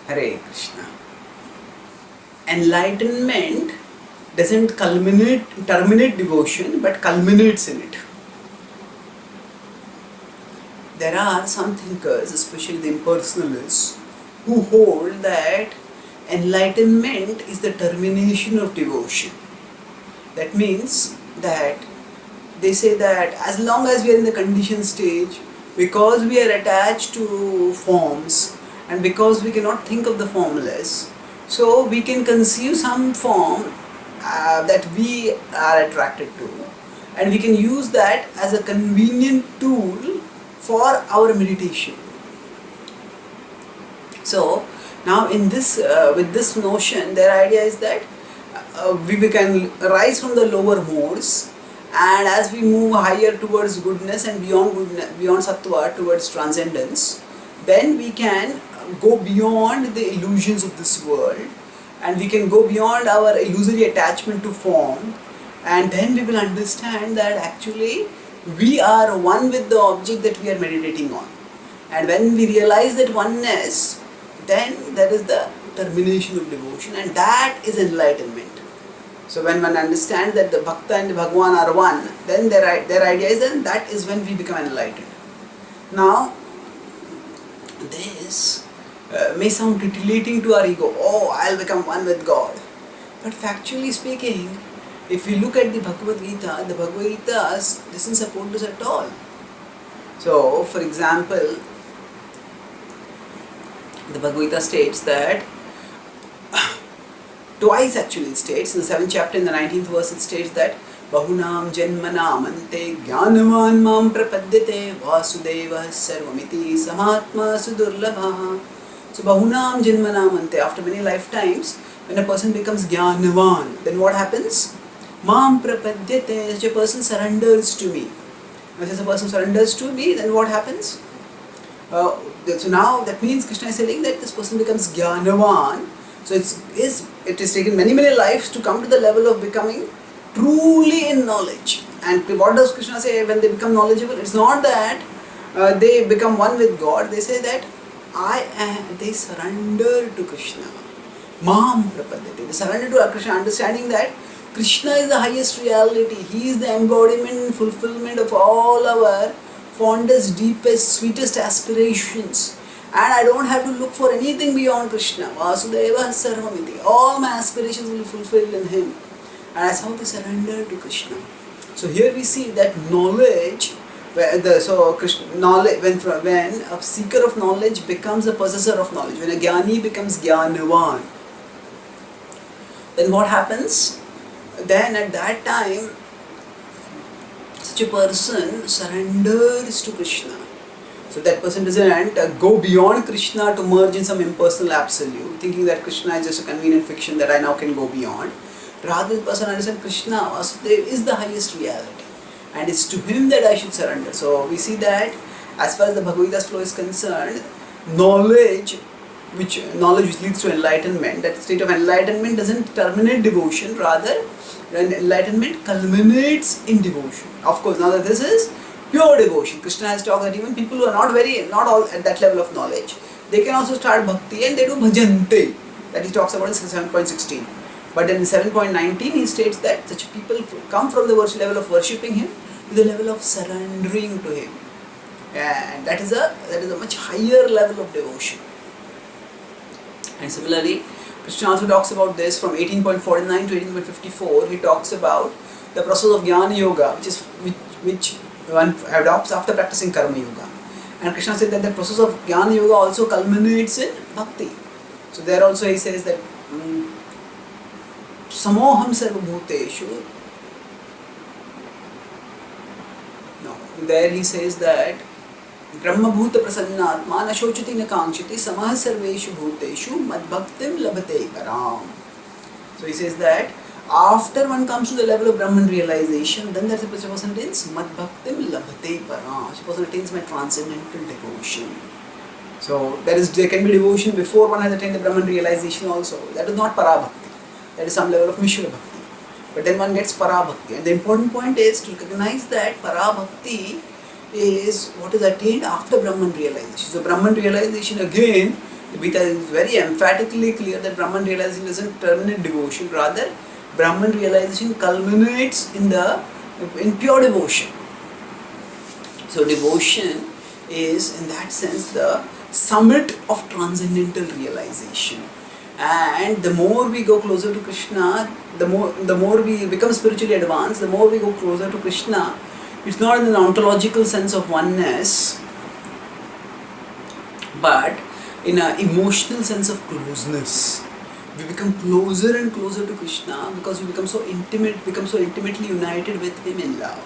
Hare Krishna. Enlightenment doesn't terminate devotion, but culminates in it. There are some thinkers, especially the impersonalists, who hold that enlightenment is the termination of devotion. That means that they say that as long as we are in the conditioned stage, because we are attached to forms and because we cannot think of the formless, so we can conceive some form that we are attracted to, and we can use that as a convenient tool for our meditation. So now in this with this notion, their idea is that we can rise from the lower modes, and as we move higher towards goodness and beyond sattva towards transcendence, then we can go beyond the illusions of this world, and we can go beyond our illusory attachment to form, and then we will understand that actually we are one with the object that we are meditating on. And when we realize that oneness, then there is the termination of devotion, and that is enlightenment. So when one understands that the Bhakta and the Bhagwan are one, then their idea is that is when we become enlightened. Now, this may sound titillating to our ego. Oh, I'll become one with God. But factually speaking, if we look at the Bhagavad Gita doesn't support this at all. So, for example, the Bhagavad Gita states that twice actually it states, in the 7th chapter in the 19th verse it states that Bahunam Janmanam Ante Jnanavan Mam Prapadyate Vasudeva Sarvamiti Samatma Sudurlabha. So Bahunam Janmanam Ante, after many lifetimes, when a person becomes Jnanavan, then what happens? Mam Prapadyate, such a person surrenders to me. When such a person surrenders to me, then what happens? So now that means Krishna is saying that this person becomes Jnanavan. So it is taken many lives to come to the level of becoming truly in knowledge. And what does Krishna say when they become knowledgeable? It's not that they become one with God. They say that they surrender to Krishna. Mam prapadyate. They surrender to Krishna, understanding that Krishna is the highest reality. He is the embodiment and fulfillment of all our fondest, deepest, sweetest aspirations. And I don't have to look for anything beyond Krishna. Vasudeva Sarvamiti. All my aspirations will be fulfilled in Him. And that's how they surrender to Krishna. So here we see that knowledge, when a seeker of knowledge becomes a possessor of knowledge, when a jnani becomes jnanavan, then what happens? Then at that time, such a person surrenders to Krishna. So that person doesn't go beyond Krishna to merge in some impersonal absolute, thinking that Krishna is just a convenient fiction that I now can go beyond. Rather, the person understands Krishna, Vasudeva, is the highest reality, and it's to Him that I should surrender. So we see that as far as the Bhagavad Gita's flow is concerned, knowledge which leads to enlightenment, that state of enlightenment doesn't terminate devotion, rather enlightenment culminates in devotion. Of course, now that this is pure devotion. Krishna has talked that even people who are not all at that level of knowledge, they can also start bhakti and they do bhajante. That he talks about in 7.16. But then in 7.19 he states that such people come from the level of worshipping Him to the level of surrendering to Him. And that is a much higher level of devotion. And similarly, Krishna also talks about this from 18.49 to 18.54. He talks about the process of Jnana Yoga, which one adopts after practicing Karma Yoga. And Krishna said that the process of Jnana Yoga also culminates in Bhakti. So there also he says that Samoham Sarvabhuteshu. No, there he says that Brahma Bhuta Prasannatma Nashochati Nakankshiti Samah Sarveshu Bhuteshu Madbhaktim Labhate Param. So he says that after one comes to the level of Brahman realization, then that such a person attains Madbhaktim Labhate Param. Such a person attains my transcendental devotion. So there can be devotion before one has attained the Brahman realization also. That is not Parabhakti. That is some level of Mishra Bhakti. But then one gets Parabhakti. And the important point is to recognize that Parabhakti is what is attained after Brahman realization. So Brahman realization again The Gita is very emphatically clear that Brahman realization isn't terminate devotion, rather Brahman realization culminates in pure devotion. So devotion is in that sense the summit of transcendental realization. And the more we go closer to Krishna, the more we become spiritually advanced, the more we go closer to Krishna. It's not in an ontological sense of oneness, but in an emotional sense of closeness. We become closer and closer to Krishna because we become so intimately united with Him in love.